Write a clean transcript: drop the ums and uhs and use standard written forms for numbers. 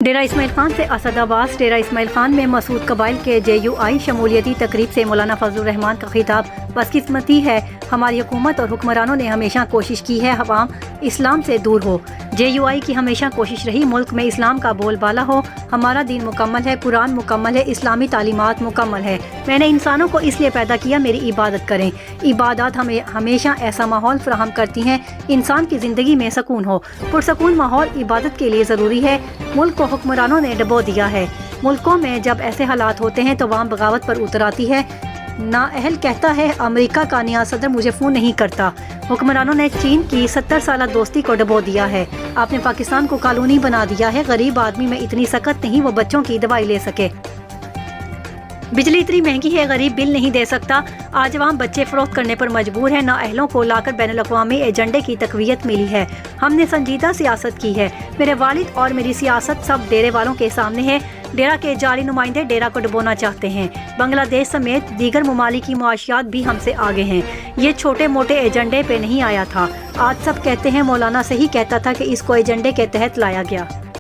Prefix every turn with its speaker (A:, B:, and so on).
A: ڈیرہ اسماعیل خان سے اسد عباس۔ ڈیرہ اسماعیل خان میں مسعود قبائل کے JUI شمولیتی تقریب سے مولانا فضل الرحمان کا خطاب۔ بدقسمتی ہے ہماری حکومت اور حکمرانوں نے ہمیشہ کوشش کی ہے عوام اسلام سے دور ہو۔ JUI کی ہمیشہ کوشش رہی ملک میں اسلام کا بول بالا ہو۔ ہمارا دین مکمل ہے، قرآن مکمل ہے، اسلامی تعلیمات مکمل ہے۔ میں نے انسانوں کو اس لیے پیدا کیا میری عبادت کریں۔ عبادات ہمیں ہمیشہ ایسا ماحول فراہم کرتی ہیں انسان کی زندگی میں سکون ہو۔ پرسکون ماحول عبادت کے لیے ضروری ہے۔ ملک کو حکمرانوں نے ڈبو دیا ہے۔ ملکوں میں جب ایسے حالات ہوتے ہیں تو عوام بغاوت پر اتر آتی ہے۔ نااہل کہتا ہے امریکہ کا نیا صدر مجھے فون نہیں کرتا۔ حکمرانوں نے چین کی 70 سالہ دوستی کو ڈبو دیا ہے۔ آپ نے پاکستان کو کالونی بنا دیا ہے۔ غریب آدمی میں اتنی سکت نہیں وہ بچوں کی دوائی لے سکے۔ بجلی اتنی مہنگی ہے غریب بل نہیں دے سکتا۔ آج عوام بچے فروخت کرنے پر مجبور ہے۔ نااہلوں کو لا کر بین الاقوامی ایجنڈے کی تقویت ملی ہے۔ ہم نے سنجیدہ سیاست کی ہے۔ میرے والد اور میری سیاست سب ڈیرے والوں کے سامنے ہے۔ ڈیرہ کے جعلی نمائندے ڈیرہ کو ڈبونا چاہتے ہیں۔ بنگلہ دیش سمیت دیگر ممالک کی معاشیات بھی ہم سے آگے ہیں۔ یہ چھوٹے موٹے ایجنڈے پہ نہیں آیا تھا۔ آج سب کہتے ہیں مولانا صحیح کہتا تھا کہ اس کو ایجنڈے کے تحت لایا گیا۔